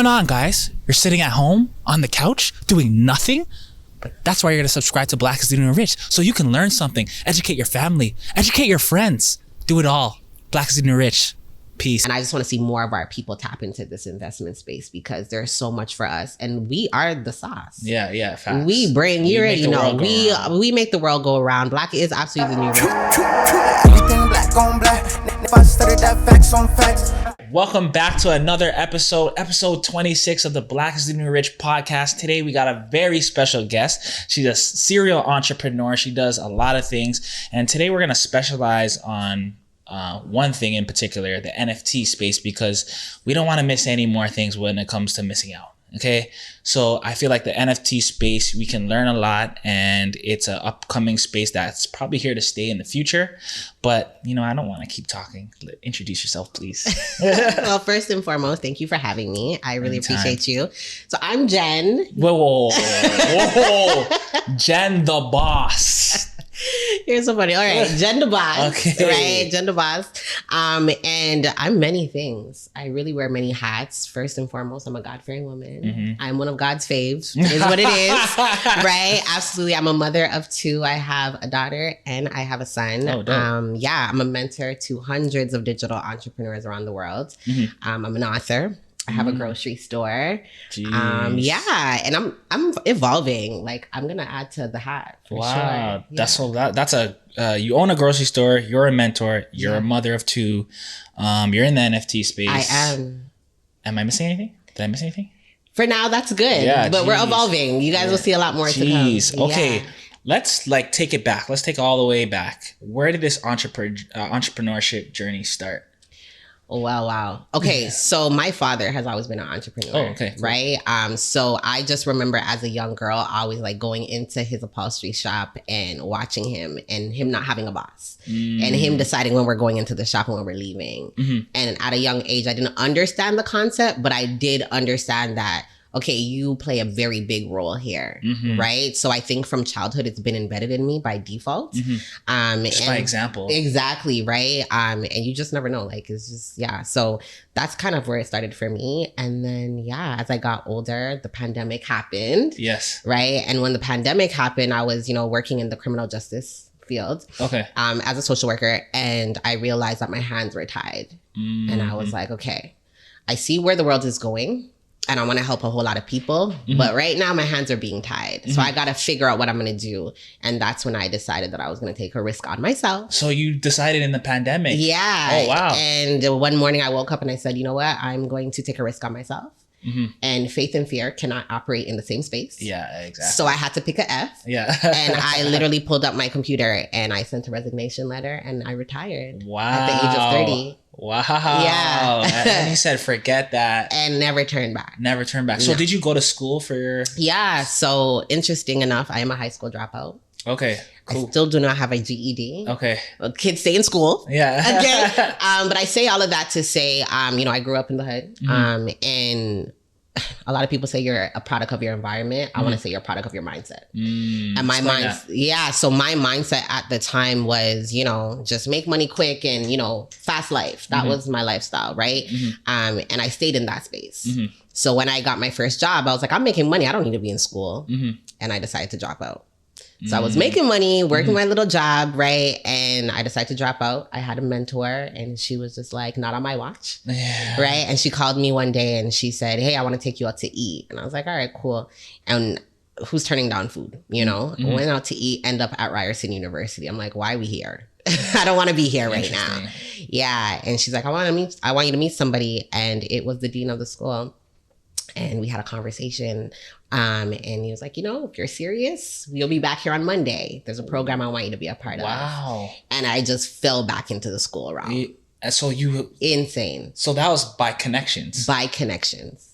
going on, guys? You're sitting at home on the couch doing nothing? But that's why you're going to subscribe to Black is the New Rich, so you can learn something, educate your family, educate your friends. Do it all. Black is the New Rich. Peace. And I just want to see more of our people tap into this investment space because there's so much for us, and we are the sauce. Yeah, facts. We bring, you already know, we make the world go around. Black is absolutely the new rich. Everything black on black. If I studied that facts on facts. Welcome back to another episode 26 of the Black is the New Rich podcast. Today we got a very special guest. She's a serial entrepreneur. She does a lot of things, and today we're going to specialize on one thing in particular, the NFT space, because we don't want to miss any more things when it comes to missing out. Okay, so I feel like the NFT space, we can learn a lot, and it's an upcoming space that's probably here to stay in the future. But, you know, I don't want to keep talking. Introduce yourself, please. Well, first and foremost, thank you for having me. I really appreciate you. So I'm Jen. Whoa. Jen the boss. You're so funny. All right, Jen the boss. Okay. Right, Jen the boss. And I'm many things. I really wear many hats. First and foremost, I'm a God-fearing woman. Mm-hmm. I'm one of God's faves, is what it is. Right? Absolutely. I'm a mother of two. I have a daughter and I have a son. Oh, dope. Yeah, I'm a mentor to hundreds of digital entrepreneurs around the world. Mm-hmm. I'm an author. I have a grocery store. Yeah, and I'm evolving. Like, I'm gonna add to the hat for sure. Wow, Yeah. that's you own a grocery store. You're a mentor. You're a mother of two. You're in the NFT space. I am. Am I missing anything? Did I miss anything? For now, that's good. Yeah, but we're evolving. You guys will see a lot more to come. Okay. Yeah. Let's take it back. Let's take it all the way back. Where did this entrepreneurship journey start? Oh, wow. Okay, so my father has always been an entrepreneur. Oh, okay, cool. Right? So I just remember as a young girl, always like going into his upholstery shop and watching him and him not having a boss and him deciding when we're going into the shop and when we're leaving. Mm-hmm. And at a young age, I didn't understand the concept, but I did understand that, okay, you play a very big role here, right? So I think from childhood, it's been embedded in me by default. Just by example. Exactly, right? And you just never know. Like, it's just, yeah. So that's kind of where it started for me. And then, yeah, as I got older, the pandemic happened. Yes. Right? And when the pandemic happened, I was, working in the criminal justice field. Okay. As a social worker. And I realized that my hands were tied. And I was like, okay, I see where the world is going. And I want to help a whole lot of people. But right now my hands are being tied. So I got to figure out what I'm going to do. And that's when I decided that I was going to take a risk on myself. So you decided in the pandemic. Yeah. Oh, wow. And one morning I woke up and I said, you know what? I'm going to take a risk on myself. And faith and fear cannot operate in the same space. Yeah, exactly. So I had to pick a F. Yeah. And I literally pulled up my computer and I sent a resignation letter and I retired. Wow. At the age of 30. Wow. Yeah. And then he said, forget that. And never turn back. Never turn back. So did you go to school for your... Yeah. So interesting enough, I am a high school dropout. Okay, cool. I still do not have a GED. Okay. Well, kids stay in school. Yeah. Okay. But I say all of that to say, I grew up in the hood. And a lot of people say you're a product of your environment. I want to say you're a product of your mindset. And my mindset, so my mindset at the time was, just make money quick and, fast life. That was my lifestyle, right? And I stayed in that space. So when I got my first job, I was like, I'm making money. I don't need to be in school. And I decided to drop out. So I was making money, working my little job, right? And I decided to drop out. I had a mentor and she was just like, not on my watch, right? And she called me one day and she said, hey, I want to take you out to eat. And I was like, all right, cool. And who's turning down food, Went out to eat, end up at Ryerson University. I'm like, why are we here? I don't want to be here right now. Yeah. And she's like, I want you to meet somebody. And it was the dean of the school. And we had a conversation. And he was like, if you're serious, you'll be back here on Monday. There's a program I want you to be a part of. Wow. And I just fell back into the school realm. Insane. So that was by connections. By connections.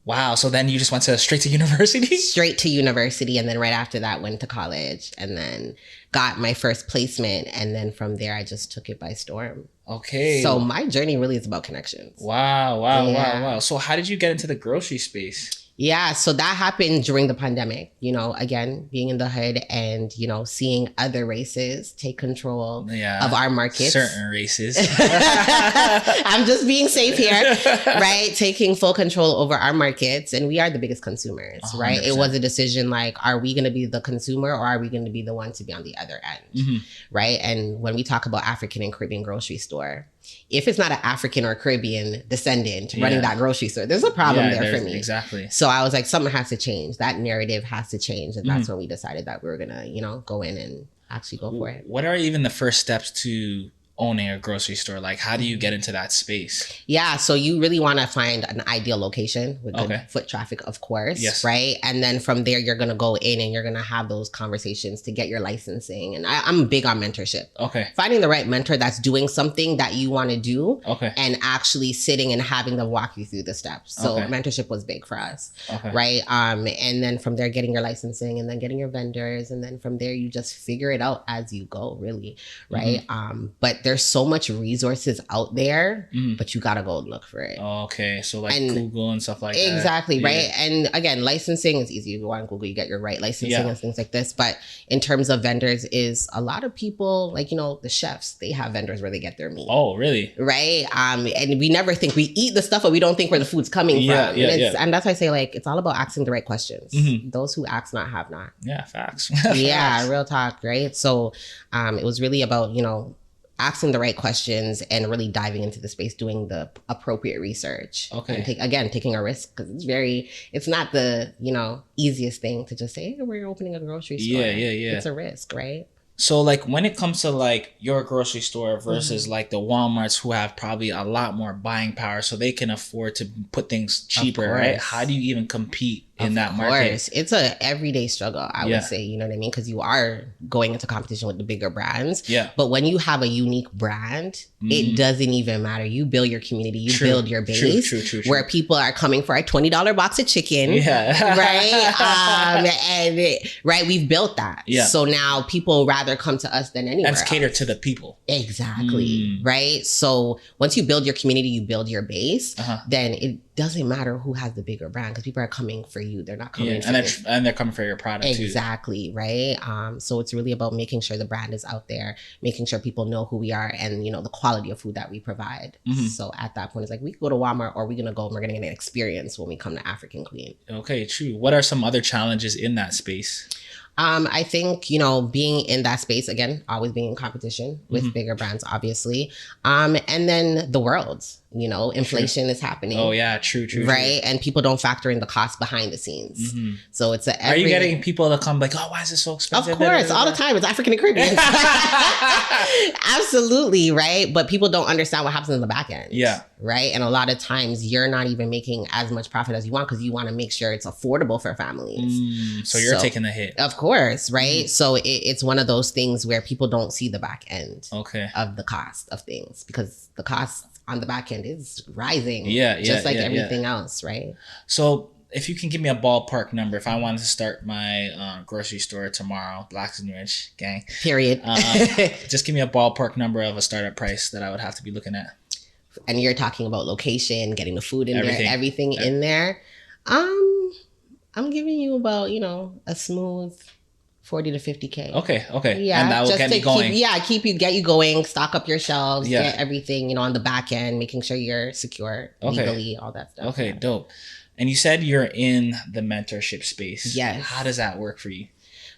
Wow. So then you just went straight to university? Straight to university. And then right after that, went to college and then got my first placement. And then from there, I just took it by storm. Okay. So my journey really is about connections. Wow. So how did you get into the grocery space? Yeah, so that happened during the pandemic, again, being in the hood and, seeing other races take control of our markets. Certain races. I'm just being safe here, right? Taking full control over our markets. And we are the biggest consumers, 100%. Right? It was a decision like, are we going to be the consumer or are we going to be the one to be on the other end? Right? And when we talk about African and Caribbean grocery store, if it's not an African or Caribbean descendant running that grocery store, there's a problem there for me. Exactly. So I was like, something has to change. That narrative has to change. And that's when we decided that we were going to, go in and actually go for it. What are even the first steps to owning a grocery store? Like, how do you get into that space? Yeah, so you really want to find an ideal location with good foot traffic, of course. Yes. Right? And then from there, you're going to go in and you're going to have those conversations to get your licensing. And I'm big on mentorship. Okay. Finding the right mentor that's doing something that you want to do. Okay. And actually sitting and having them walk you through the steps. So mentorship was big for us. Okay. Right? And then from there, getting your licensing and then getting your vendors. And then from there, you just figure it out as you go, really. Right? But there's so much resources out there, but you gotta go and look for it. Okay, so like Google and stuff like that. Exactly, right? And again, licensing is easy. If you go on Google, you get your right licensing and things like this. But in terms of vendors, is a lot of people, like, the chefs, they have vendors where they get their meat. Oh, really? Right? And we never think, we eat the stuff, but we don't think where the food's coming from. And that's why I say, like, it's all about asking the right questions. Those who ask not have not. Yeah, facts. Yeah, real talk, right? So it was really about, asking the right questions and really diving into the space, doing the appropriate research. Okay. And taking a risk, because it's not the, easiest thing to just say, hey, we're opening a grocery store. Yeah. It's a risk, right? So like when it comes to like your grocery store versus like the Walmarts who have probably a lot more buying power so they can afford to put things cheaper, right? How do you even compete in that market? It's a everyday struggle, I would say, you know what I mean? Because you are going into competition with the bigger brands. Yeah. But when you have a unique brand, it doesn't even matter. You build your community, you build your base. True. Where people are coming for a $20 box of chicken. Yeah. Right? We've built that. Yeah. So now people rather come to us than anywhere else. And cater to the people. Exactly. Right? So once you build your community, you build your base, then it doesn't matter who has the bigger brand because people are coming for you. They're not coming for and they're coming for your product too. Exactly, right? So it's really about making sure the brand is out there, making sure people know who we are and, the quality of food that we provide. So at that point, it's like we could go to Walmart or we're going to go and we're going to get an experience when we come to African Queen. Okay, true. What are some other challenges in that space? I think, being in that space, again, always being in competition with bigger brands, obviously. And then the world, inflation is happening. Oh, yeah. True. Right. And people don't factor in the cost behind the scenes. So it's are you getting people to come like, oh, why is it so expensive? Of course. All the time. It's African and Caribbean. Absolutely. Right. But people don't understand what happens in the back end. Yeah. Right. And a lot of times you're not even making as much profit as you want because you want to make sure it's affordable for families. So you're taking the hit. Of course. Right. So it's one of those things where people don't see the back end of the cost of things because the cost on the back end is rising. Just like everything else. Right. So if you can give me a ballpark number, if I wanted to start my grocery store tomorrow, Blacks and Rich gang. Period. Just give me a ballpark number of a startup price that I would have to be looking at. And you're talking about location, getting the food in there, everything in there. I'm giving you about, a smooth 40 to 50K. Okay. Yeah. And that will get me going. Get you going, stock up your shelves, get everything, on the back end, making sure you're secure legally, all that stuff. Okay, dope. And you said you're in the mentorship space. Yes. How does that work for you?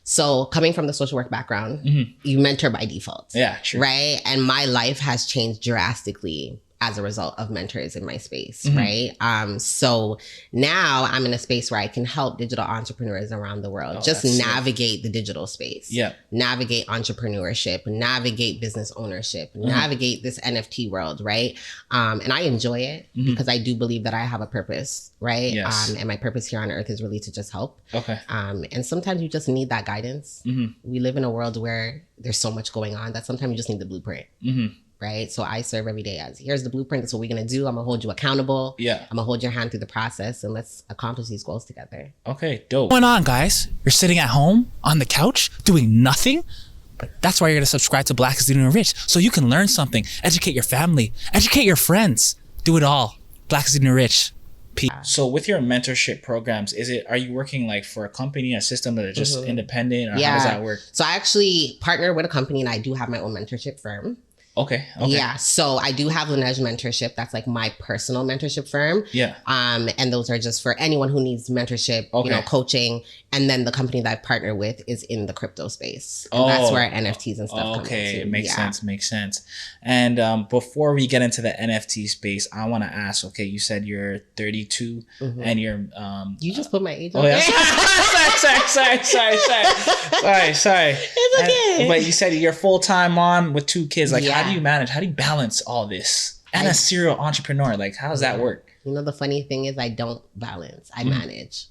So coming from the social work background, you mentor by default. Yeah, true. Right? And my life has changed drastically as a result of mentors in my space, right? So now I'm in a space where I can help digital entrepreneurs around the world just navigate the digital space. Yeah. Navigate entrepreneurship, navigate business ownership, navigate this NFT world, right? And I enjoy it because I do believe that I have a purpose, right? Yes. And my purpose here on earth is really to just help. Okay. And sometimes you just need that guidance. We live in a world where there's so much going on that sometimes you just need the blueprint. Right. So I serve every day as here's the blueprint. That's what we're going to do. I'm going to hold you accountable. Yeah. I'm going to hold your hand through the process and let's accomplish these goals together. Okay, dope. What's going on, guys? You're sitting at home on the couch doing nothing? But that's why you're going to subscribe to Black is the New Rich so you can learn something, educate your family, educate your friends. Do it all. Black is the New Rich. So with your mentorship programs, are you working like for a company, a system that is just independent, or how does that work? So I actually partner with a company, and I do have my own mentorship firm. Okay. Yeah. So I do have Lineage Mentorship. That's like my personal mentorship firm. Yeah. And those are just for anyone who needs mentorship, coaching. And then the company that I partner with is in the crypto space. And that's where NFTs and stuff come into. Okay. Makes sense. And before we get into the NFT space, I want to ask, okay, you said you're 32 and you're... You just put my age on. Oh, yeah. Sorry. It's okay. But you said you're full-time mom with 2 kids. Like, how do you manage? How do you balance all this? And a serial entrepreneur. Like, how does that work? You know, the funny thing is I don't balance. I manage.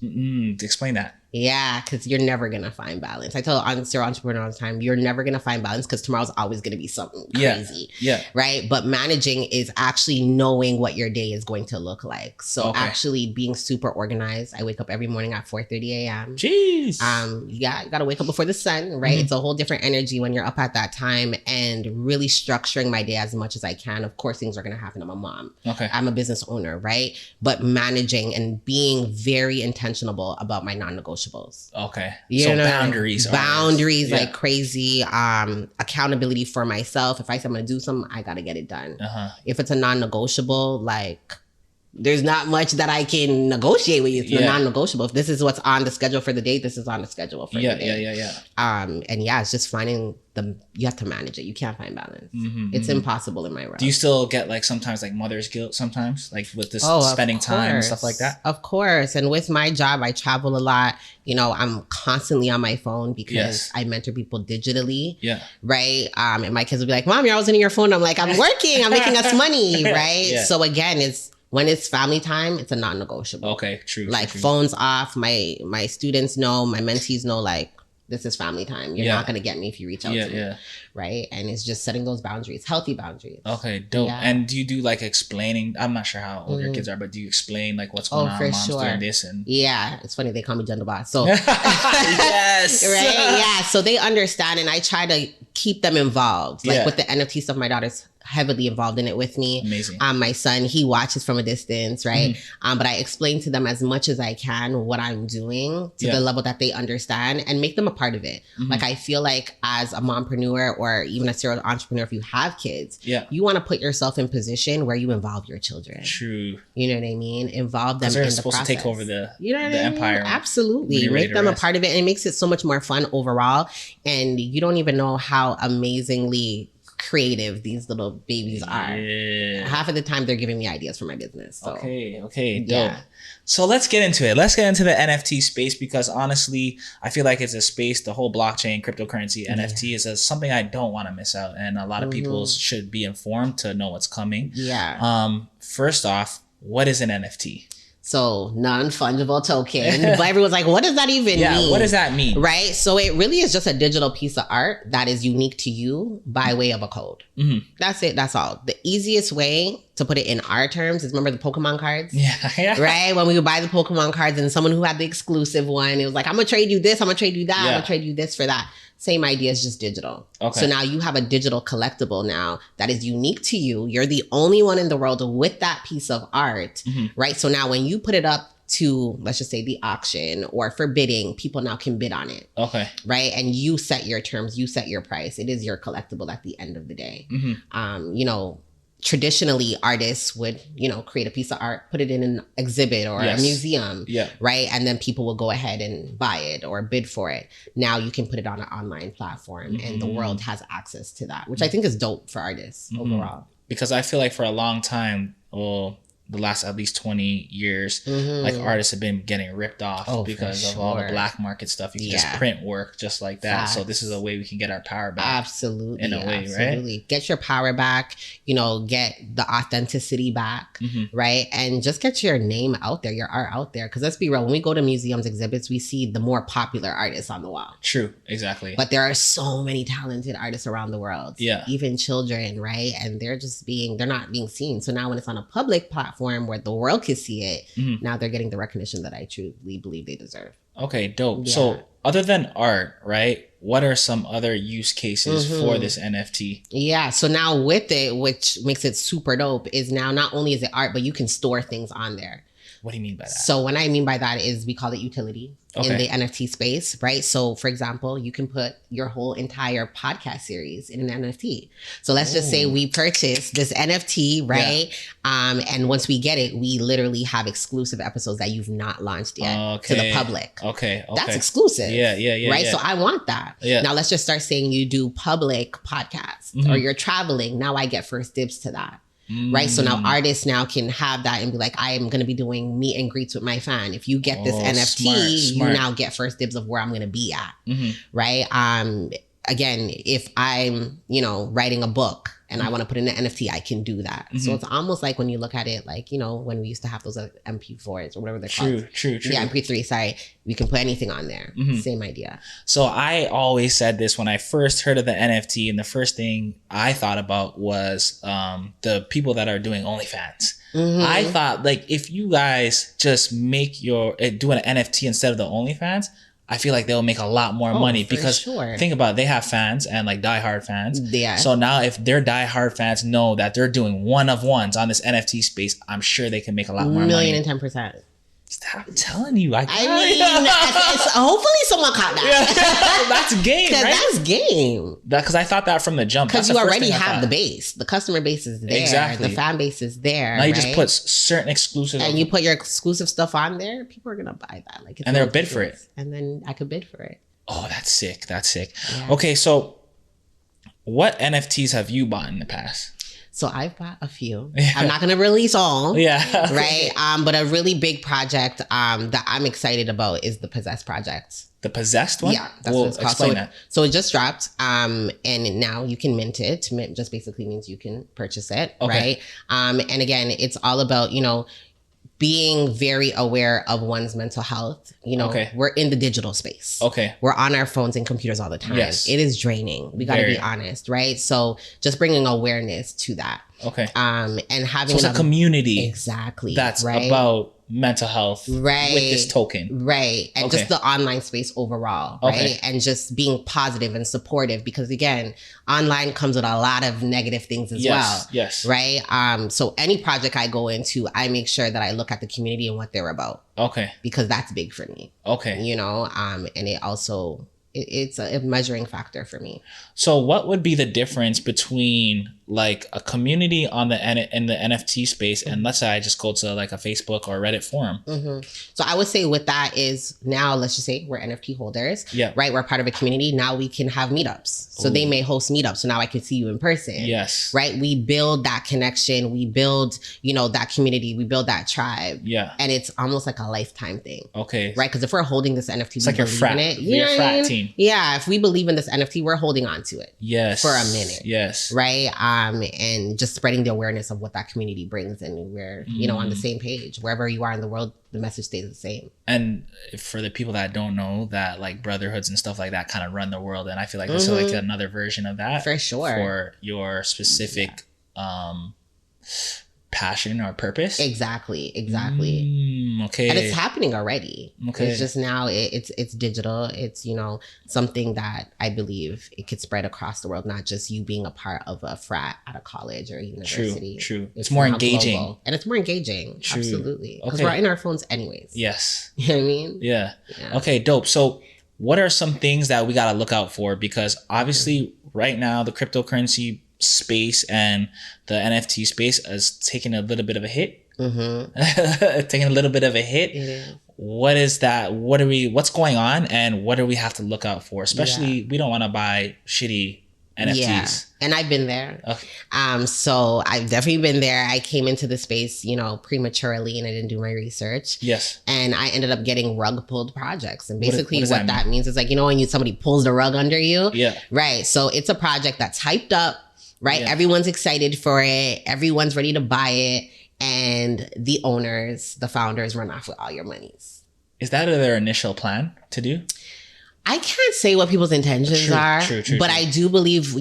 Explain that. Yeah, because you're never going to find balance. I tell serial entrepreneur all the time, you're never going to find balance because tomorrow's always going to be something crazy. Yeah. Right? But managing is actually knowing what your day is going to look like. So actually being super organized. I wake up every morning at 4:30 a.m. Jeez. You got to wake up before the sun, right? It's a whole different energy when you're up at that time, and really structuring my day as much as I can. Of course, things are going to happen. I'm a mom. Okay. I'm a business owner, right? But managing and being very intentional about my non-negotiables. Okay. So boundaries like crazy. Accountability for myself. If I say I'm gonna do something, I gotta get it done. If it's a non-negotiable, like there's not much that I can negotiate with you. It's a non-negotiable. If this is what's on the schedule for the day, this is on the schedule for the day. And it's just finding you have to manage it. You can't find balance. It's impossible in my realm. Do you still get like sometimes like mother's guilt sometimes, like with this spending time and stuff like that? Of course. And with my job, I travel a lot. You know, I'm constantly on my phone because I mentor people digitally. Yeah. Right. And my kids will be like, Mom, you're always in your phone. I'm like, I'm working. I'm making us money. Right. So again, when it's family time, it's a non-negotiable. Okay, true. Like phones off. My students know, my mentees know, like, this is family time. You're not going to get me if you reach out to me. Right. And it's just setting those boundaries, healthy boundaries. Okay, dope. Yeah. And do you do like explaining? I'm not sure how old your kids are, but do you explain like what's going on? Mom's doing this and it's funny. They call me gender boss. So yes. Right. Yeah. So they understand, and I try to keep them involved. Like with the NFT stuff, my daughter's heavily involved in it with me. Amazing. My son, he watches from a distance, right? But I explain to them as much as I can what I'm doing to the level that they understand, and make them a part of it. Like I feel like as a mompreneur or even a serial entrepreneur, if you have kids, you want to put yourself in position where you involve your children. True. You know what I mean? Involve them in the process. They're supposed to take over the empire. Absolutely. Make them a part of it, and it makes it so much more fun overall. And you don't even know how amazingly creative these little babies are. Half of the time they're giving me ideas for my business. So. Okay, dope. So let's get into it. Let's get into the NFT space, because honestly, I feel like it's a space, the whole blockchain, cryptocurrency, NFT is something I don't want to miss out, and a lot of people should be informed to know what's coming. First off, what is an NFT? So non-fungible token. But everyone's like, what does that even mean? What does that mean? Right? So it really is just a digital piece of art that is unique to you by way of a code. That's it. That's all. The easiest way to put it in our terms is, remember the Pokemon cards? Right? When we would buy the Pokemon cards, and someone who had the exclusive one, it was like, I'm going to trade you this, I'm going to trade you that, I'm going to trade you this for that. Same idea, is just digital. So now you have a digital collectible now that is unique to you. You're the only one in the world with that piece of art, right? So now when you put it up to, let's just say, the auction or for bidding, people now can bid on it. Right? And you set your terms, you set your price. It is your collectible at the end of the day. You know, traditionally artists would, create a piece of art, put it in an exhibit or a museum, right? And then people will go ahead and buy it or bid for it. Now you can put it on an online platform, and the world has access to that, which I think is dope for artists overall. Because I feel like for a long time, the last at least 20 years, like artists have been getting ripped off because of all the black market stuff. You can just print work just like that. So this is a way we can get our power back. Absolutely. In a way, right? Get your power back, get the authenticity back, right? And just get your name out there, your art out there. Because let's be real, when we go to museums, exhibits, we see the more popular artists on the wall. True, exactly. But there are so many talented artists around the world. Even children, right? And they're not being seen. So now when it's on a public platform, where the world can see it, now they're getting the recognition that I truly believe they deserve. Okay, dope. So other than art, right, what are some other use cases for this NFT? Yeah, so now with it, which makes it super dope, is now not only is it art, but you can store things on there. What do you mean by that? So what I mean by that is we call it utility in the NFT space, right? So for example, you can put your whole entire podcast series in an NFT. So let's just say we purchase this NFT, right? Yeah. And once we get it, we literally have exclusive episodes that you've not launched yet to the public. Okay. That's exclusive. Yeah. Right? Yeah. So I want that. Yeah. Now let's just start saying you do public podcasts or you're traveling. Now I get first dibs to that. Right. So now artists now can have that and be like, I am going to be doing meet and greets with my fan. If you get this NFT, you now get first dibs of where I'm going to be at. Right. Again, if I'm, writing a book and I want to put in an NFT, I can do that. So it's almost like when you look at it, like, when we used to have those MP4s or whatever they're called. True. Yeah, MP3, sorry. We can put anything on there. Same idea. So I always said this when I first heard of the NFT, and the first thing I thought about was the people that are doing OnlyFans. I thought, like, if you guys just make do an NFT instead of the OnlyFans, I feel like they'll make a lot more money because think about it, they have fans and like diehard fans. Yeah. So now if their diehard fans know that they're doing one of ones on this NFT space, I'm sure they can make a lot more money. 1,010%. I'm telling you. Hopefully someone caught that. Yeah, that's game, right? That's game. Because I thought that from the jump. Because you already have the base. The customer base is there. Exactly. The fan base is there. Now you just put certain exclusive. And you put your exclusive stuff on there, people are going to buy that. And they'll bid for it. And then I could bid for it. Oh, that's sick. Yeah. Okay, so what NFTs have you bought in the past? So I've bought a few. Yeah. I'm not going to release all. Yeah. Right. But a really big project that I'm excited about is the Possessed project. The Possessed one? Yeah. That's what it's called. Explain that. So it just dropped. And now you can mint it. To mint just basically means you can purchase it. Okay. Right. And again, it's all about, being very aware of one's mental health. We're in the digital space. Okay. We're on our phones and computers all the time. Yes. It is draining. We got to be honest, right? So just bringing awareness to that. Okay. And having a community. Exactly. That's about mental health with this token. Right. And just the online space overall, right? And just being positive and supportive because again, online comes with a lot of negative things as well. Yes. Right? So any project I go into, I make sure that I look at the community and what they're about. Okay. Because that's big for me. Okay. And it also it's a measuring factor for me. So what would be the difference between like a community on in the NFT space and let's say I just go to like a Facebook or Reddit forum? So I would say with that is now let's just say we're NFT holders, right? We're part of a community. Now we can have meetups. So they may host meetups. So now I can see you in person. Yes. Right? We build that connection. We build, that community. We build that tribe. Yeah. And it's almost like a lifetime thing. Okay. Right? Because if we're holding this NFT, it's like your frat. Your frat team. Yeah. If we believe in this NFT, we're holding on to it. Yes. For a minute. Yes. Right? And just spreading the awareness of what that community brings. And we're, on the same page. Wherever you are in the world, the message stays the same. And for the people that don't know that like brotherhoods and stuff like that kind of run the world. And I feel like this is like another version of that. For sure. For your specific passion or purpose. Exactly. Okay. And it's happening already. Okay. It's just now it's digital. It's, something that I believe it could spread across the world, not just you being a part of a frat at a college or university. True. It's more engaging. Global. And it's more engaging. True. Absolutely. Because we're in our phones anyways. Yes. You know what I mean? Yeah. Okay, dope. So what are some things that we got to look out for? Because obviously right now the cryptocurrency space and the NFT space is taking a little bit of a hit. Taking a little bit of a hit. It is. What is that? What's going on and what do we have to look out for? Especially we don't want to buy shitty NFTs. Yeah. And I've been there. Okay. So I've definitely been there. I came into the space, prematurely and I didn't do my research. Yes. And I ended up getting rug pulled projects. And basically what that means is like, when somebody pulls the rug under you. Yeah. Right. So it's a project that's hyped up. Right. Yeah. Everyone's excited for it. Everyone's ready to buy it. And the owners, the founders run off with all your monies. Is that their initial plan to do? I can't say what people's intentions are. But I do believe,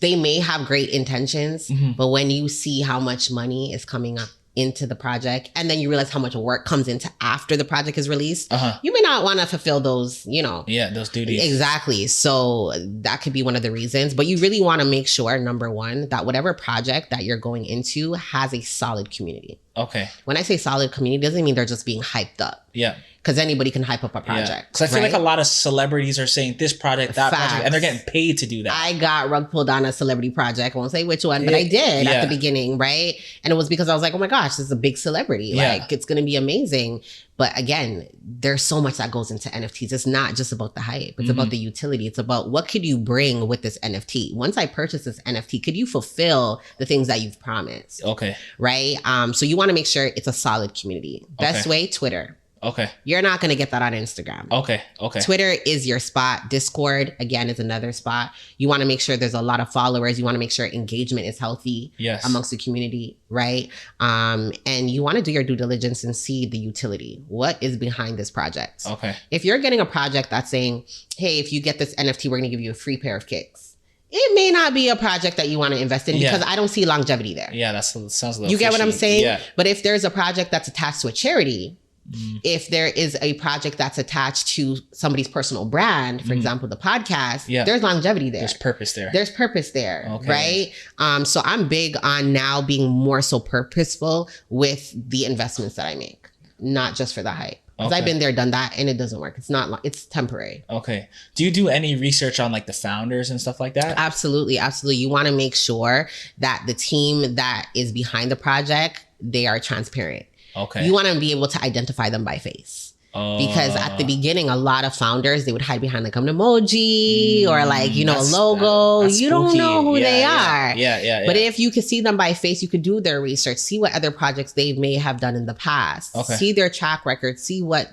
they may have great intentions. But when you see how much money is coming up into the project, and then you realize how much work comes into after the project is released, you may not want to fulfill those, those duties. Exactly. So that could be one of the reasons, but you really want to make sure, number one, that whatever project that you're going into has a solid community. Okay. When I say solid community, doesn't mean they're just being hyped up. Yeah. Because anybody can hype up a project. Because I feel like a lot of celebrities are saying this project, that project, and they're getting paid to do that. I got rug pulled on a celebrity project. I won't say which one, but I did at the beginning, right? And it was because I was like, oh my gosh, this is a big celebrity. Like, it's going to be amazing. But again, there's so much that goes into NFTs. It's not just about the hype. It's about the utility. It's about what could you bring with this NFT? Once I purchase this NFT, could you fulfill the things that you've promised? Okay. Right? So you want to make sure it's a solid community. Best way, Twitter. Okay. You're not going to get that on Instagram. Okay. Twitter is your spot. Discord, again, is another spot. You want to make sure there's a lot of followers. You want to make sure engagement is healthy amongst the community, right? And you want to do your due diligence and see the utility. What is behind this project? Okay. If you're getting a project that's saying, hey, if you get this NFT, we're going to give you a free pair of kicks. It may not be a project that you want to invest in because I don't see longevity there. Yeah, that sounds a little You get fishy. what I'm saying? Yeah. But if there's a project that's attached to a charity, if there is a project that's attached to somebody's personal brand, for example, the podcast, there's longevity there. There's purpose there. Right? So I'm big on now being more so purposeful with the investments that I make, not just for the hype. Because I've been there, done that, and it doesn't work. It's not, it's temporary. Okay. Do you do any research on like the founders and stuff like that? Absolutely. You want to make sure that the team that is behind the project, they are transparent. Okay. You want to be able to identify them by face. Because at the beginning, a lot of founders, they would hide behind like an emoji or like, a logo. You don't know who they are. Yeah. But if you could see them by face, you could do their research, see what other projects they may have done in the past, see their track record, see what,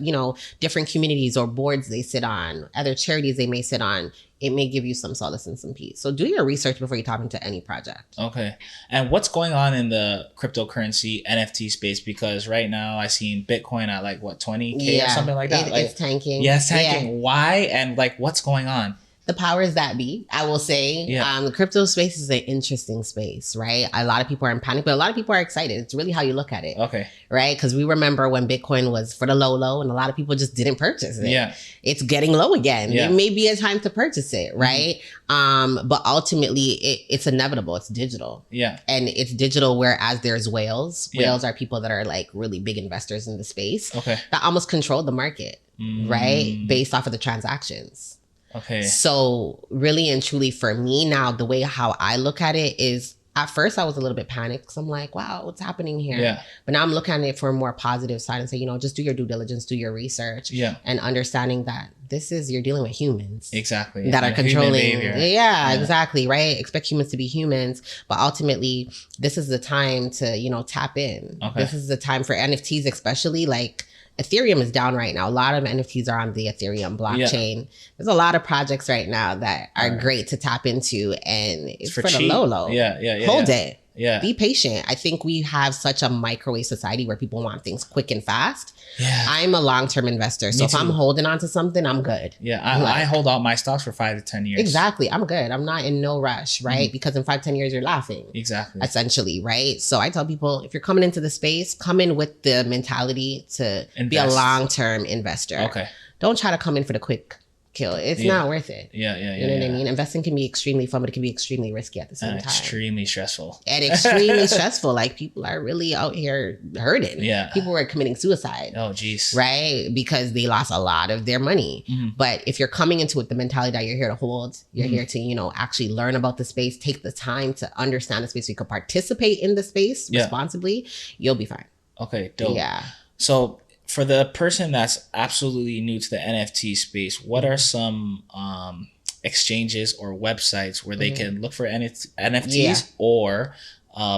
different communities or boards they sit on, other charities they may sit on. It may give you some solace and some peace. So do your research before you tap into any project. Okay. And what's going on in the cryptocurrency NFT space? Because right now I seen Bitcoin at like what, 20K or something like that? It's tanking. Yeah, it's tanking. Yeah. Why? And like what's going on? The powers that be, I will say. The crypto space is an interesting space, right? A lot of people are in panic, but a lot of people are excited. It's really how you look at it. Okay. Right? Because we remember when Bitcoin was for the low, and a lot of people just didn't purchase it. Yeah. It's getting low again. Yeah. There may be a time to purchase it, right? But ultimately, it's inevitable. It's digital. Yeah. And it's digital, whereas there's whales. Whales are people that are like really big investors in the space. Okay. That almost control the market, right? Based off of the transactions. Okay. So really and truly for me now, the way how I look at it is at first I was a little bit panicked because I'm like, wow, what's happening here? Yeah. But now I'm looking at it for a more positive side and say, just do your due diligence, do your research. Yeah. And understanding that you're dealing with humans. Exactly. That are controlling. Yeah, exactly. Right. Expect humans to be humans. But ultimately, this is the time to, tap in. Okay. This is the time for NFTs, especially like Ethereum is down right now. A lot of NFTs are on the Ethereum blockchain. Yeah. There's a lot of projects right now that are great to tap into, and it's for the low. Yeah. Hold it. Yeah. Be patient. I think we have such a microwave society where people want things quick and fast. Yeah. I'm a long-term investor. So if I'm holding on to something, I'm good. Yeah. I hold all my stocks for 5 to 10 years. Exactly. I'm good. I'm not in no rush, right? Because in 5, 10 years, you're laughing. Exactly. Essentially, right? So I tell people, if you're coming into the space, come in with the mentality to be a long-term investor. Okay. Don't try to come in for the quick kill. It's not worth it. Yeah. You know what I mean? Investing can be extremely fun, but it can be extremely risky at the same time. Extremely stressful. And extremely stressful. Like people are really out here hurting. Yeah. People were committing suicide. Oh, geez. Right? Because they lost a lot of their money. Mm-hmm. But if you're coming into it, the mentality that you're here to hold, you're here to, actually learn about the space, take the time to understand the space so you can participate in the space responsibly, you'll be fine. Okay, dope. Yeah. So for the person that's absolutely new to the NFT space, what are some exchanges or websites where they can look for NFTs or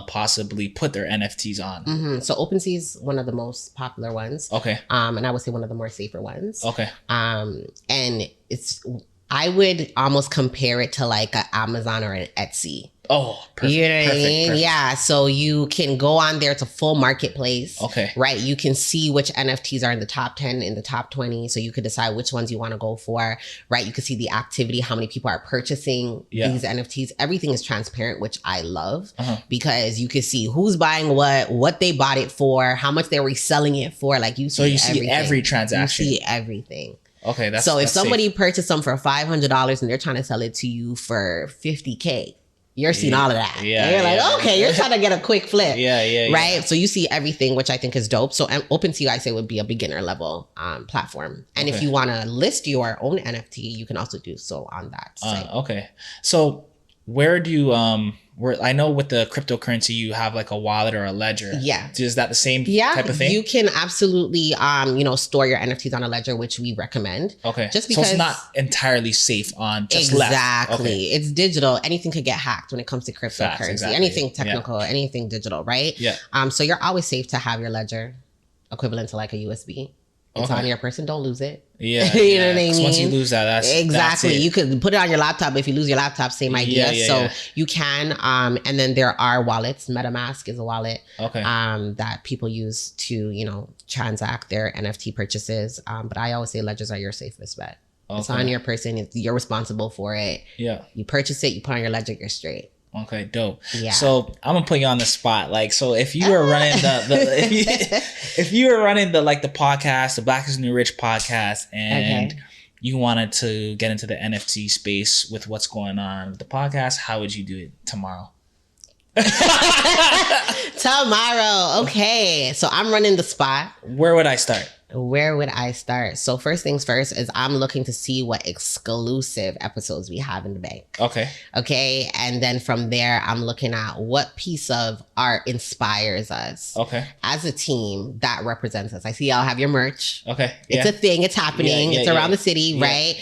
possibly put their NFTs on? So OpenSea is one of the most popular ones. Okay. And I would say one of the more safer ones. Okay. And it's I would almost compare it to like an Amazon or an Etsy. Oh, perfect. You know what I mean? Perfect. Yeah. So you can go on there. It's a full marketplace. Okay. Right. You can see which NFTs are in the top 10, in the top 20. So you could decide which ones you want to go for. Right. You can see the activity, how many people are purchasing these NFTs. Everything is transparent, which I love because you can see who's buying what they bought it for, how much they're reselling it for. Like you see, so you see every transaction. You see everything. Okay. So if somebody purchased them for $500 and they're trying to sell it to you for $50K, you're seeing all of that. Yeah, and you're like, okay, you're trying to get a quick flip. Yeah. Right? So you see everything, which I think is dope. So OpenSea, I say, would be a beginner level platform. And if you want to list your own NFT, you can also do so on that site. Okay. So where do you, I know with the cryptocurrency, you have like a wallet or a ledger. Yeah. Is that the same type of thing? You can absolutely, store your NFTs on a ledger, which we recommend. Okay. Just because so it's not entirely safe on just exactly. Okay. It's digital. Anything could get hacked when it comes to cryptocurrency. Exactly. Anything technical, anything digital, right? Yeah. So you're always safe to have your ledger equivalent to like a USB. It's on your person. Don't lose it. Yeah. You know what I mean? Once you lose that, that's it. You could put it on your laptop. If you lose your laptop, same idea. You can. And then there are wallets. MetaMask is a wallet. Okay. That people use to, transact their NFT purchases. But I always say ledgers are your safest bet. Okay. It's on your person. You're responsible for it. Yeah. You purchase it. You put on your ledger. You're straight. Okay, dope. Yeah. So I'm gonna put you on the spot. Like, so if you were running if you were running the podcast, the Black is the New Rich podcast, and you wanted to get into the NFT space with what's going on with the podcast, how would you do it tomorrow? Tomorrow. Okay. So I'm running the spot. Where would I start? Where would I start? So first things first is I'm looking to see what exclusive episodes we have in the bank. Okay. And then from there, I'm looking at what piece of art inspires us. As a team that represents us. I see y'all have your merch. It's a thing. It's happening. It's around the city, right?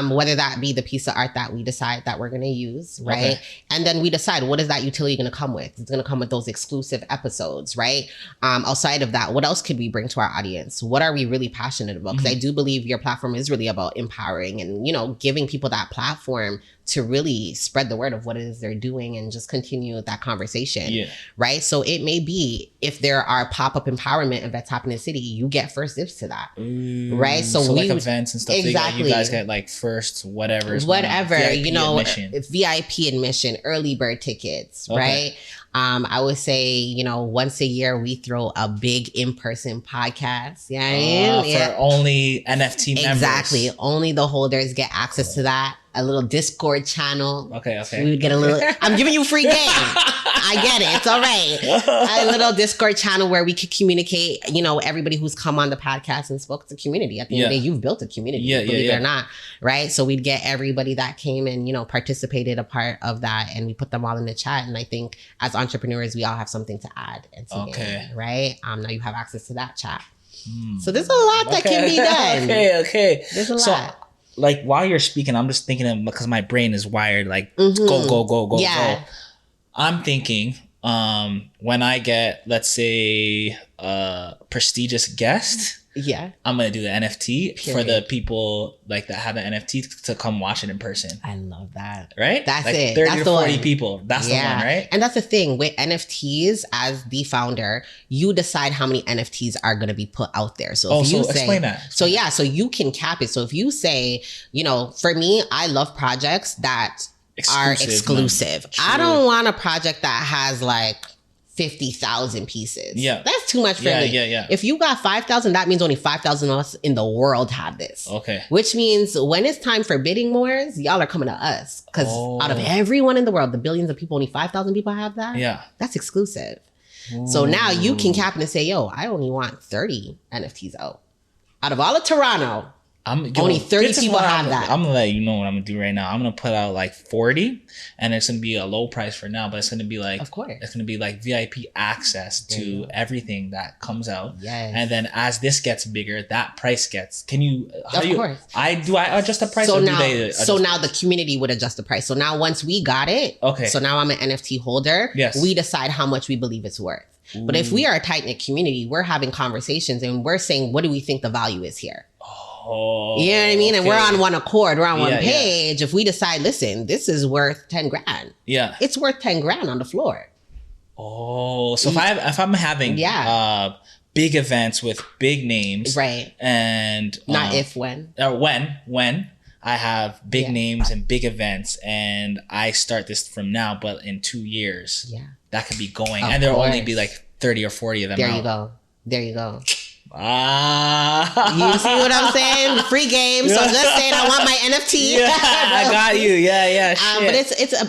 Whether that be the piece of art that we decide that we're going to use, right? And then we decide what is that utility going to come with. It's going to come with those exclusive episodes, right? Outside of that, what else could we bring to our audience? What are we really passionate about? Because I do believe your platform is really about empowering and, giving people that platform to really spread the word of what it is they're doing and just continue that conversation. Right? So it may be if there are pop-up empowerment events happening in the city, you get first dibs to that. Right? So like events and stuff. Exactly. You guys get like first whatever. VIP admission, early bird tickets, right? I would say, once a year we throw a big in-person podcast. For only NFT members. Exactly. Only the holders get access to that. A little Discord channel. Okay. We would get a little. I'm giving you free game. I get it. It's all right. A little Discord channel where we could communicate. Everybody who's come on the podcast and spoke to the community. At the end of the day, you've built a community. Believe it or not, right? So we'd get everybody that came and participated a part of that, and we put them all in the chat. And I think as entrepreneurs, we all have something to add and to gain, right? Now you have access to that chat. So there's a lot that can be done. Okay. There's a lot. Like while you're speaking, I'm just thinking of, because my brain is wired like go. I'm thinking when I get, let's say, a prestigious guest, I'm gonna do the NFT for the people like that have the NFT to come watch it in person. I love that. Right? That's like it. 30 that's to the 40 one. people. That's the one, right? And that's the thing with NFTs. As the founder, you decide how many NFTs are going to be put out there. So if you say, explain that. So you can cap it. So if you say, for me, I love projects that are exclusive. I don't want a project that has like 50,000 pieces. That's too much for me. If you got 5,000, that means only 5,000 of us in the world have this. Which means when it's time for bidding wars, y'all are coming to us. Because out of everyone in the world, the billions of people, only 5,000 people have that. That's exclusive. So now you can cap it and say, I only want 30 NFTs out of all of Toronto. Only 30 people have that. I'm gonna let you know what I'm gonna do right now. I'm gonna put out like 40, and it's gonna be a low price for now, but it's gonna be like, of course, it's gonna be like VIP access to everything that comes out. Yes. And then as this gets bigger, that price gets. Can you? Of course. I adjust the price. So now the community would adjust the price. So now once we got it, so now I'm an NFT holder. Yes. We decide how much we believe it's worth. But if we are a tight knit community, we're having conversations and we're saying, what do we think the value is here? Oh, you know what I mean? And we're on one accord, we're on one Yeah, page. If we decide, listen, this is worth 10 grand. Yeah. It's worth 10 grand on the floor. Oh, so if I'm having big events with big names, right? And not if when I have big names and big events, and I start this from now, but in 2 years, that could be going, and there'll only be like 30 or 40 of them. There you go. Ah, you see what I'm saying? Free game. So I'm just saying, I want my NFT. Yeah, I got you. Yeah. But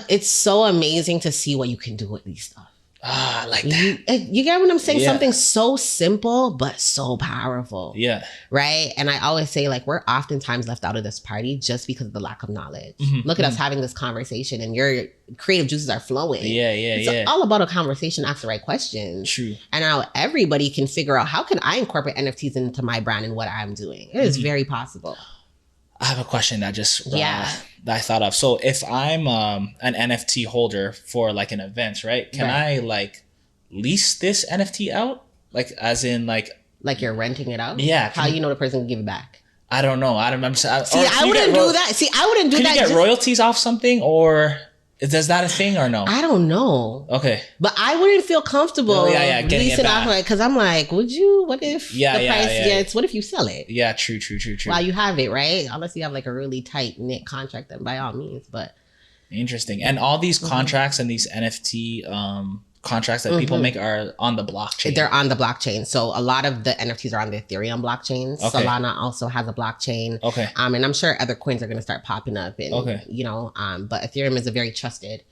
it's so amazing to see what you can do with these stuff. Ah, like that. You get what I'm saying? Something so simple, but so powerful. Yeah. Right? And I always say, like, we're oftentimes left out of this party just because of the lack of knowledge. Look at us having this conversation and your creative juices are flowing. It's all about a conversation, ask the right questions. True. And now everybody can figure out, how can I incorporate NFTs into my brand and what I'm doing? It is very possible. I have a question that just that I thought of. So if I'm an NFT holder for like an event, right? Can I like lease this NFT out? Like as in like you're renting it out? Yeah. How you know the person can give it back? I don't know. I don't remember. See, I wouldn't do that. See, I wouldn't do that. Can you get royalties off something, or is that a thing or no? I don't know. Okay. But I wouldn't feel comfortable leasing off of it, because I'm like, would you? What if the price gets? What if you sell it? Yeah, true. While you have it, right? Unless you have like a really tight knit contract, then by all means. But interesting. And all these contracts and these NFT contracts that people make are on the blockchain. They're on the blockchain. So a lot of the NFTs are on the Ethereum blockchain. Okay. Solana also has a blockchain. Okay. And I'm sure other coins are going to start popping up. And, you know, but Ethereum is a very trusted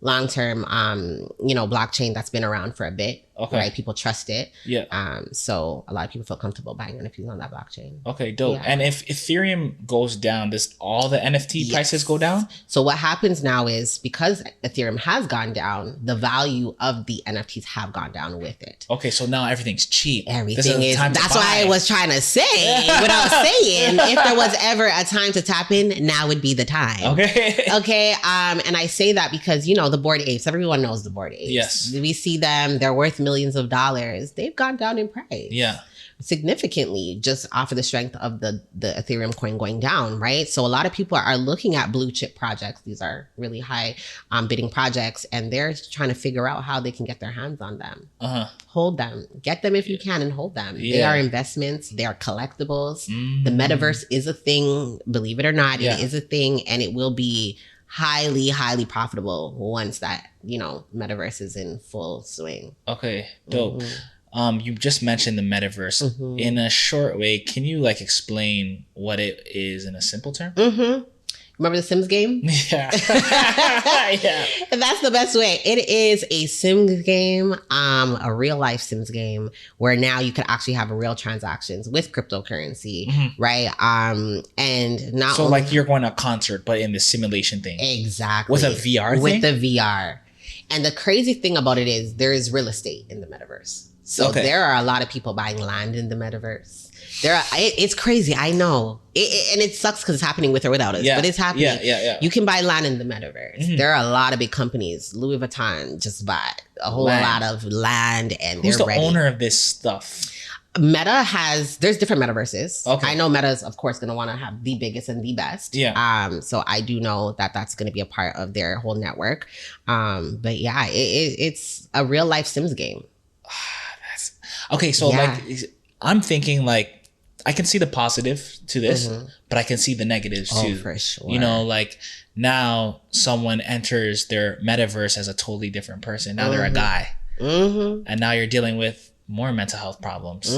long-term, blockchain that's been around for a bit. Okay. Right? People trust it. Yeah. So a lot of people feel comfortable buying NFTs on that blockchain. Okay, dope. Yeah. And if Ethereum goes down, does all the NFT prices go down? So what happens now is, because Ethereum has gone down, the value of the NFTs have gone down with it. Okay, so now everything's cheap. Everything is. That's why I was trying to say what I was saying. If there was ever a time to tap in, now would be the time. Okay. Okay. And I say that because, the Bored Apes, everyone knows the Bored Apes. Yes. We see them. They're worth millions of dollars. They've gone down in price. Yeah. Significantly, just off of the strength of the Ethereum coin going down, right? So a lot of people are looking at blue chip projects. These are really high bidding projects, and they're trying to figure out how they can get their hands on them. Hold them, get them if you can, and hold them. They are investments. They are collectibles. The metaverse is a thing, believe it or not. It is a thing, and it will be highly, highly profitable once that metaverse is in full swing. Okay, dope. You just mentioned the metaverse. In a short way, can you explain what it is in a simple term? Remember the Sims game? Yeah. Yeah. That's the best way. It is a Sims game, a real life Sims game, where now you could actually have real transactions with cryptocurrency, right? And not so you're going to a concert, but in the simulation thing. Exactly. With a VR thing? With the VR. And the crazy thing about it is there is real estate in the metaverse. So there are a lot of people buying land in the metaverse. It's crazy. I know. And it sucks because it's happening with or without us, but it's happening. Yeah. You can buy land in the metaverse. There are a lot of big companies. Louis Vuitton just bought a whole lot of land, and who's they're the owner of this stuff? Meta there's different metaverses. Okay. I know Meta's, of course, going to want to have the biggest and the best. Yeah. So I do know that that's going to be a part of their whole network. But yeah, it's a real life Sims game. Okay, so I'm thinking I can see the positive to this, but I can see the negatives too. For sure. Now someone enters their metaverse as a totally different person. Now they're a guy. And now you're dealing with more mental health problems.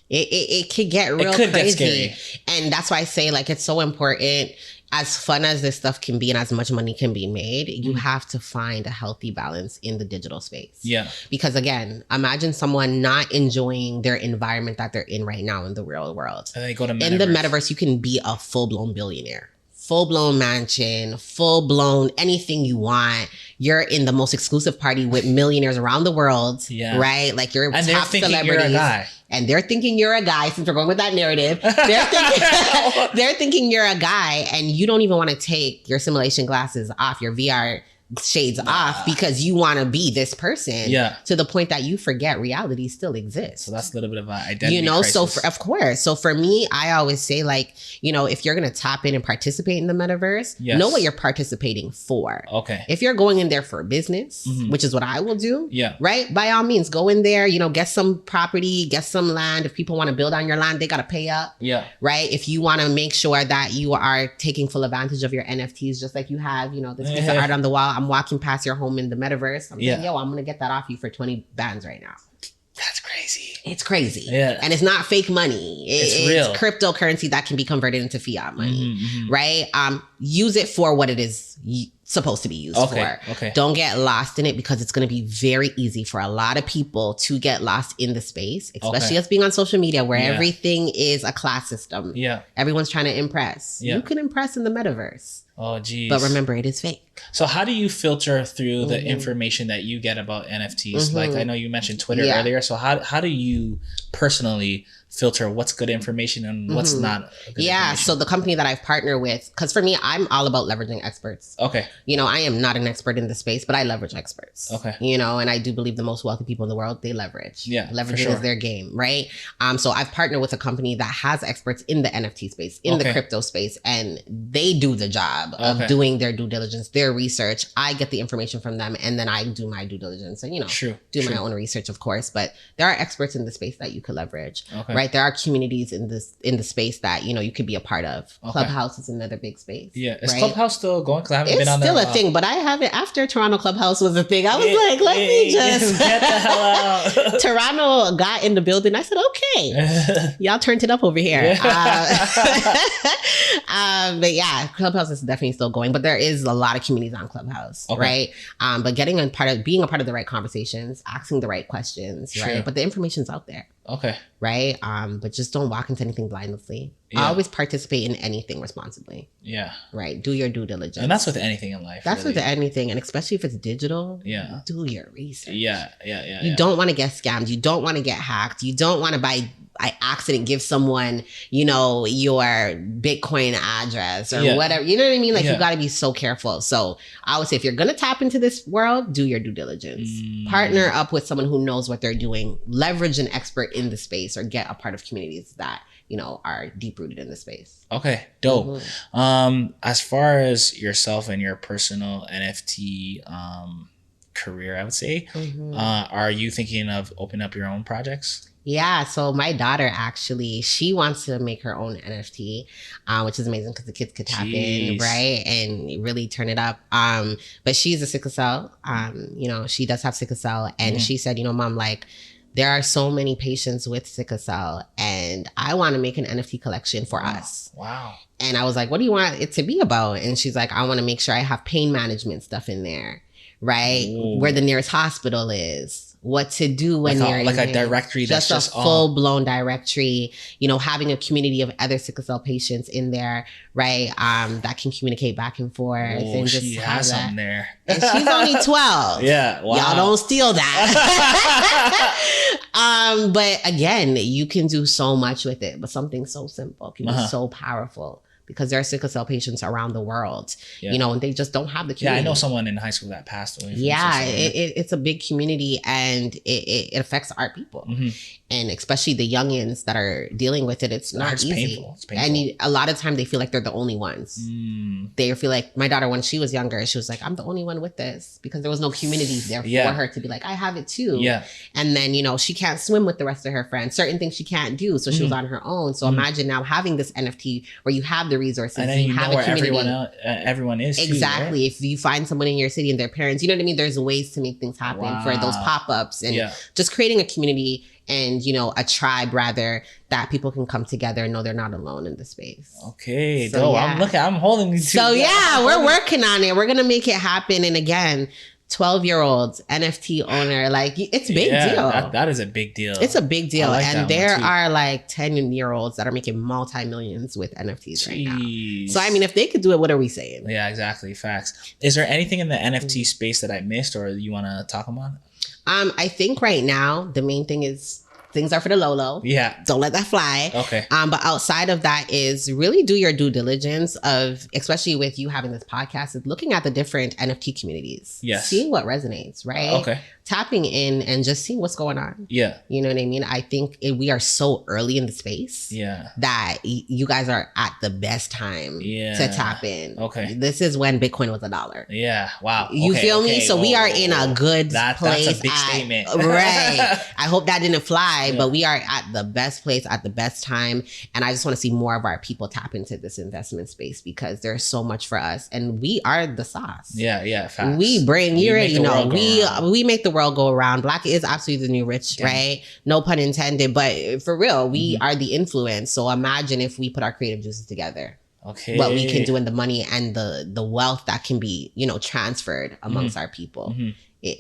It could get real crazy. Get scary. And that's why I say it's so important. As fun as this stuff can be and as much money can be made, you have to find a healthy balance in the digital space. Yeah. Because again, imagine someone not enjoying their environment that they're in right now in the real world. And they go to metaverse. In the metaverse, you can be a full-blown billionaire. Full-blown mansion, full-blown anything you want. You're in the most exclusive party with millionaires around the world. Yeah. Right? You're and top they're celebrities. You're a guy. And they're thinking you're a guy, since we're going with that narrative. They're thinking you're a guy, and you don't even want to take your simulation glasses off, your VR shades off because you want to be this person to the point that you forget reality still exists. So that's a little bit of an identity crisis. So of course. So for me, I always say like, if you're going to tap in and participate in the metaverse, know what you're participating for. Okay. If you're going in there for business, which is what I will do, right? By all means, go in there, get some property, get some land. If people want to build on your land, they got to pay up. Yeah. Right. If you want to make sure that you are taking full advantage of your NFTs, just like you have, this piece of art on the wall. I'm walking past your home in the metaverse. I'm saying, I'm going to get that off you for 20 bands right now. That's crazy. It's crazy. Yeah. And it's not fake money. It's real. It's cryptocurrency that can be converted into fiat money, right? Use it for what it is supposed to be used for. Okay. Don't get lost in it because it's going to be very easy for a lot of people to get lost in the space, especially us being on social media where everything is a class system. Yeah. Everyone's trying to impress. Yeah. You can impress in the metaverse. Oh, geez. But remember, it is fake. So how do you filter through the information that you get about NFTs? Like I know you mentioned Twitter earlier. So how do you personally filter what's good information and what's not good information? So the company that I've partnered with, because for me, I'm all about leveraging experts. Okay. I am not an expert in the space, but I leverage experts. Okay. And I do believe the most wealthy people in the world, they leverage. Yeah. Leveraging is their game, right? So I've partnered with a company that has experts in the NFT space, in the crypto space, and they do the job of doing their due diligence, their research. I get the information from them and then I do my due diligence and, do my own research, of course. But there are experts in the space that you could leverage. Okay. Right? There are communities in the space that you could be a part of. Okay. Clubhouse is another big space. Yeah, is Clubhouse still going? Because I haven't been on there. It's still a thing, but I haven't. After Toronto Clubhouse was a thing, I was like, let me just get the hell out. Toronto got in the building. I said, okay, y'all turned it up over here. But yeah, Clubhouse is definitely still going. But there is a lot of communities on Clubhouse, right? But being a part of the right conversations, asking the right questions, right? But the information's out there. Okay. Right? But just don't walk into anything blindly. Yeah. Always participate in anything responsibly. Yeah. Right? Do your due diligence. And that's with anything in life. That's really. With anything. And especially if it's digital, do your research. You don't want to get scammed. You don't want to get hacked. You don't want to by accident give someone, your Bitcoin address or whatever. You know what I mean? Like you got to be so careful. So I would say if you're going to tap into this world, do your due diligence. Partner up with someone who knows what they're doing. Leverage an expert in the space or get a part of communities that, are deep rooted in the space. Okay, dope. As far as yourself and your personal NFT career, I would say, are you thinking of opening up your own projects? Yeah, so my daughter actually, she wants to make her own NFT, which is amazing because the kids could tap in, right, and really turn it up. But she's a sickle cell. She does have sickle cell, and she said, Mom, like, there are so many patients with sickle cell, and I want to make an NFT collection for us. Wow. And I was like, what do you want it to be about? And she's like, I want to make sure I have pain management stuff in there, right? Ooh. Where the nearest hospital is. What to do when you're in a directory that's just a full-blown directory, having a community of other sickle cell patients in there, right? That can communicate back and forth. And just she has something there. And she's only 12. Yeah, wow. Y'all don't steal that. But again, you can do so much with it, but something so simple can be so powerful. Because there are sickle cell patients around the world, and they just don't have the community. Yeah, I know someone in high school that passed away. It's a big community, and it affects our people. And especially the youngins that are dealing with it, it's not easy. Painful. It's painful. And a lot of time they feel like they're the only ones. They feel like my daughter, when she was younger, she was like, I'm the only one with this, because there was no community there for her to be like, I have it too. Yeah. And then, she can't swim with the rest of her friends. Certain things she can't do. So she was on her own. So imagine now having this NFT where you have the resources. And then you have where everyone is. Exactly. Too, right? If you find someone in your city and their parents, you know what I mean? There's ways to make things happen for those pop-ups and just creating a community and, a tribe rather, that people can come together and know they're not alone in the space. Okay. So, I'm holding you to. So we're working on it. We're going to make it happen. And again, 12-year-olds, NFT owner, like it's a big deal. That is a big deal. It's a big deal. And there are like 10-year-olds that are making multi-millions with NFTs right now. So, I mean, if they could do it, what are we saying? Yeah, exactly. Facts. Is there anything in the NFT space that I missed or you want to talk about? I think right now, the main thing is Things are for the low. Yeah. Don't let that fly. Okay. But outside of that is really do your due diligence of, especially with you having this podcast, is looking at the different NFT communities. Yes. Seeing what resonates, right? Okay. Tapping in and just seeing what's going on. Yeah. You know what I mean? I think we are so early in the space that you guys are at the best time to tap in. Okay. This is when Bitcoin was $1. Yeah. Wow. You feel me? So we are in a good place. That's a big statement. Right. I hope that didn't fly, but we are at the best place at the best time. And I just want to see more of our people tap into this investment space because there's so much for us. And we are the sauce. Yeah. Yeah. Facts. We bring, you already know, we make the world go around. Black is absolutely the new rich, right? No pun intended, but for real, we are the influence. So imagine if we put our creative juices together. Okay. What we can do in the money and the wealth that can be, transferred amongst our people.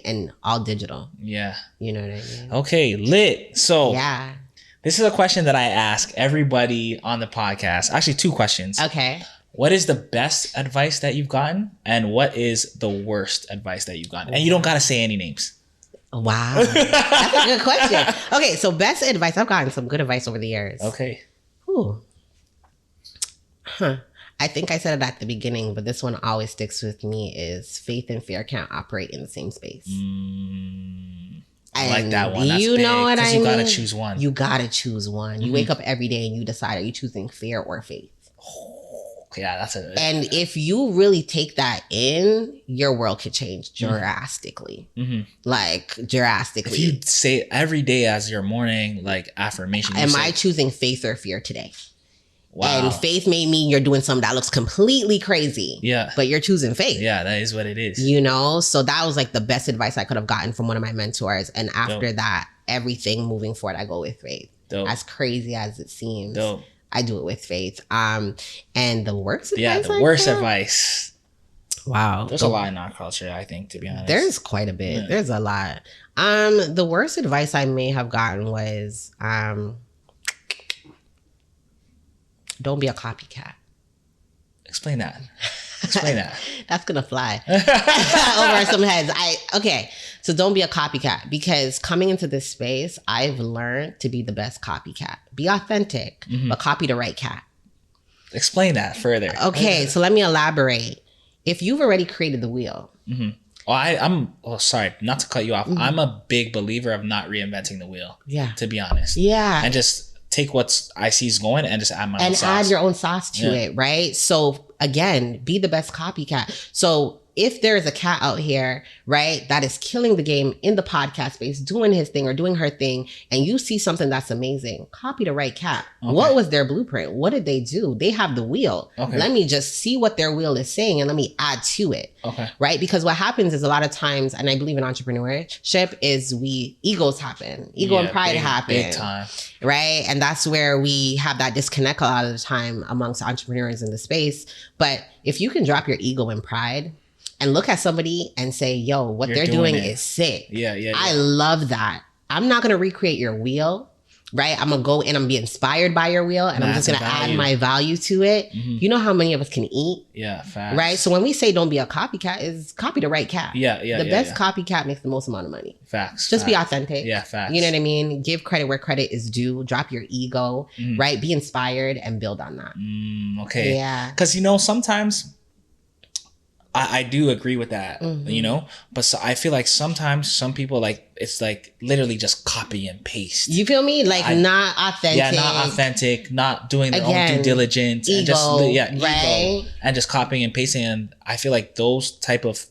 And all digital. Yeah. You know what I mean? Okay, lit. So yeah. This is a question that I ask everybody on the podcast. Actually, 2 questions. Okay. What is the best advice that you've gotten? And what is the worst advice that you've gotten? And you don't got to say any names. Wow. That's a good question. Okay, so best advice. I've gotten some good advice over the years. Okay. Ooh. I think I said it at the beginning, but this one always sticks with me is faith and fear can't operate in the same space. I like that one. That's you big, know what I mean? You gotta choose one. You gotta choose one. You wake up every day and you decide, are you choosing fear or faith? Yeah, that's it. And if you really take that in, your world could change drastically. Like drastically. If you say every day as your morning affirmation, am I choosing faith or fear today? Wow. And faith may mean you're doing something that looks completely crazy. Yeah. But you're choosing faith. Yeah, that is what it is. So that was the best advice I could have gotten from one of my mentors. And after that, everything moving forward, I go with faith. As crazy as it seems. I do it with faith. And the worst advice? Yeah, the worst advice. Wow. There's a lot in our culture, I think, to be honest. There's quite a bit. Yeah. There's a lot. The worst advice I may have gotten was don't be a copycat. Explain that. Explain that. That's gonna fly over some heads. So don't be a copycat, because coming into this space, I've learned to be the best copycat. Be authentic, but copy the right cat. Explain that further. Okay, so let me elaborate. If you've already created the wheel. I'm sorry, not to cut you off. I'm a big believer of not reinventing the wheel. Yeah. To be honest. Yeah. And just take what I see is going and just add my own sauce. And add your own sauce to it, right? So again, be the best copycat. So if there is a cat out here, right, that is killing the game in the podcast space, doing his thing or doing her thing, and you see something that's amazing, copy the right cat. Okay. What was their blueprint? What did they do? They have the wheel. Okay. Let me just see what their wheel is saying and let me add to it. Okay. Right? Because what happens is a lot of times, and I believe in entrepreneurship, is egos happen. Ego and pride happen. Big time. Right? And that's where we have that disconnect a lot of the time amongst entrepreneurs in the space. But if you can drop your ego and pride and look at somebody and say, yo, what they're doing is sick. Yeah. I love that. I'm not going to recreate your wheel, right? I'm going to go in and be inspired by your wheel, and I'm just going to add my value to it. You know how many of us can eat? Yeah, facts. Right? So when we say don't be a copycat, is copy the right cat. The best copycat makes the most amount of money. Facts. Just be authentic. Yeah, facts. You know what I mean? Give credit where credit is due. Drop your ego, right? Be inspired and build on that. Okay. Yeah. Because, sometimes I do agree with that, but so I feel like sometimes some people it's literally just copy and paste. You feel me? Not authentic. Yeah, not authentic, not doing their own due diligence. Ego, and just, right? Ego, and just copying and pasting. And I feel like those type of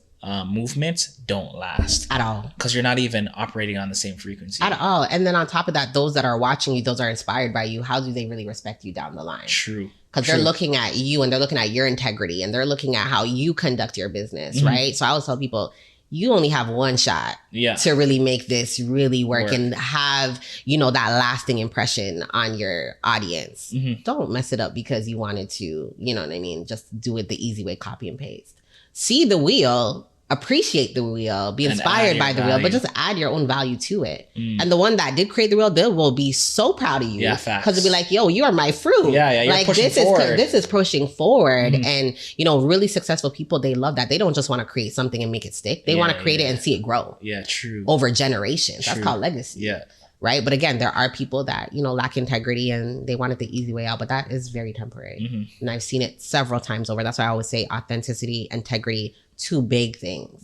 movements don't last at all, because you're not even operating on the same frequency at all. And then on top of that, those that are watching you, those are inspired by you, how do they really respect you down the line? True. Because they're looking at you and they're looking at your integrity and they're looking at how you conduct your business, right? So I always tell people, you only have one shot to really make this really work and have, that lasting impression on your audience. Don't mess it up because you wanted to, you know what I mean? Just do it the easy way, copy and paste. See the wheel, appreciate the wheel, be inspired by the wheel, but just add your own value to it. And the one that did create the wheel, they will be so proud of you. Yeah, facts. Because it'll be like, yo, you are my fruit. Yeah, you're pushing forward. This is pushing forward. And, really successful people, they love that. They don't just want to create something and make it stick. They want to create it and see it grow. Yeah, true. Over generations. True. That's called legacy. Yeah. right? But again, there are people that, lack integrity and they wanted the easy way out, but that is very temporary. And I've seen it several times over. That's why I always say authenticity, integrity, two big things,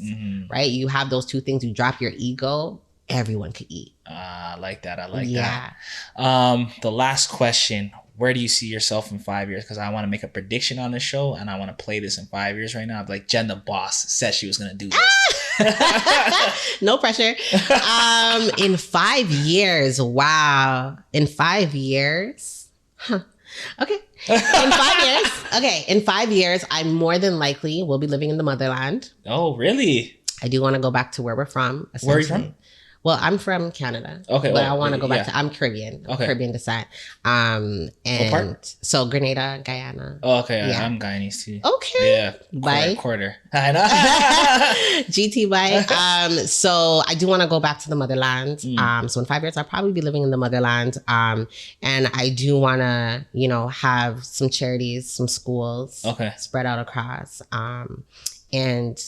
right? You have those two things, you drop your ego, everyone could eat. I like that. I like that. The last question, where do you see yourself in 5 years? Because I want to make a prediction on this show and I want to play this in 5 years right now. I'm like, Jen the boss said she was going to do this. No pressure. In 5 years, wow. In 5 years? Huh. Okay. In 5 years, I more than likely will be living in the motherland. Oh, really? I do want to go back to where we're from. Where are you from? Well, I'm from Canada. Okay. But I want to go back to, I'm Caribbean. Okay. Caribbean descent. And so Grenada, Guyana. Oh, okay. Yeah. I'm Guyanese too. Okay. Yeah. Bye. Quarter. I know. GT bye. So I do want to go back to the motherland. So in 5 years, I'll probably be living in the motherland. And I do want to, have some charities, some schools. Okay. Spread out across. And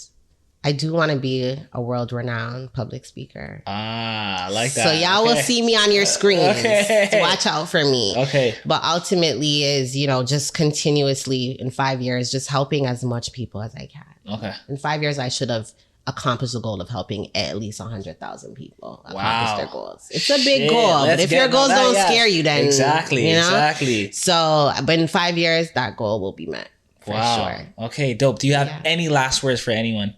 I do want to be a world-renowned public speaker. I like that. So y'all will see me on your screens. Okay. So watch out for me. Okay. But ultimately is, just continuously in 5 years, just helping as much people as I can. Okay. In 5 years, I should have accomplished the goal of helping at least 100,000 people accomplish their goals. It's a big goal, but if your goals don't scare you, then exactly. So, but in 5 years, that goal will be met for sure. Okay, dope. Do you have any last words for anyone?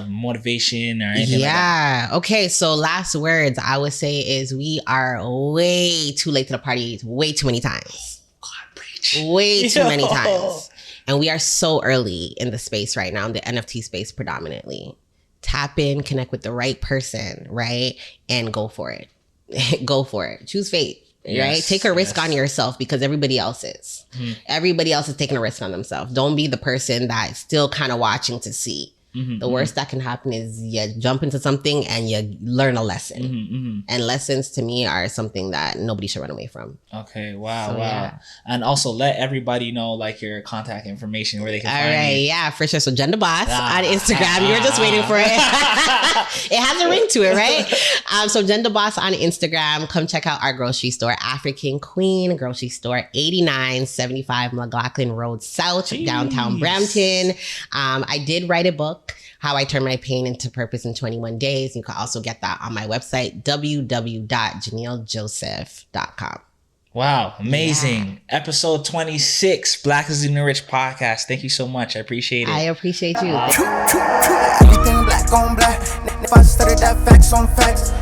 Motivation or anything like that? Okay, so last words I would say is we are way too late to the party way too many times. God, preach. Way too many times. And we are so early in the space right now, in the NFT space predominantly. Tap in, connect with the right person, right? And go for it. Go for it. Choose fate. Right? Take a risk on yourself because everybody else is. Everybody else is taking a risk on themselves. Don't be the person that's still kind of watching to see. The worst that can happen is you jump into something and you learn a lesson. And lessons to me are something that nobody should run away from. Okay, wow. Yeah. And also let everybody know like your contact information where they can find you. Yeah, for sure. So Jen the Boss on Instagram. You were just waiting for it. It has a ring to it, right? So Jen the Boss on Instagram. Come check out our grocery store, African Queen Grocery Store, 8975 McLaughlin Road South, downtown Brampton. I did write a book, How I Turned My Pain into Purpose in 21 Days. You can also get that on my website, www.janellejoseph.com. Wow, amazing. Episode 26, Black is the New Rich podcast. Thank you so much. I appreciate it. I appreciate you. Everything black on black. If I studied that facts on facts.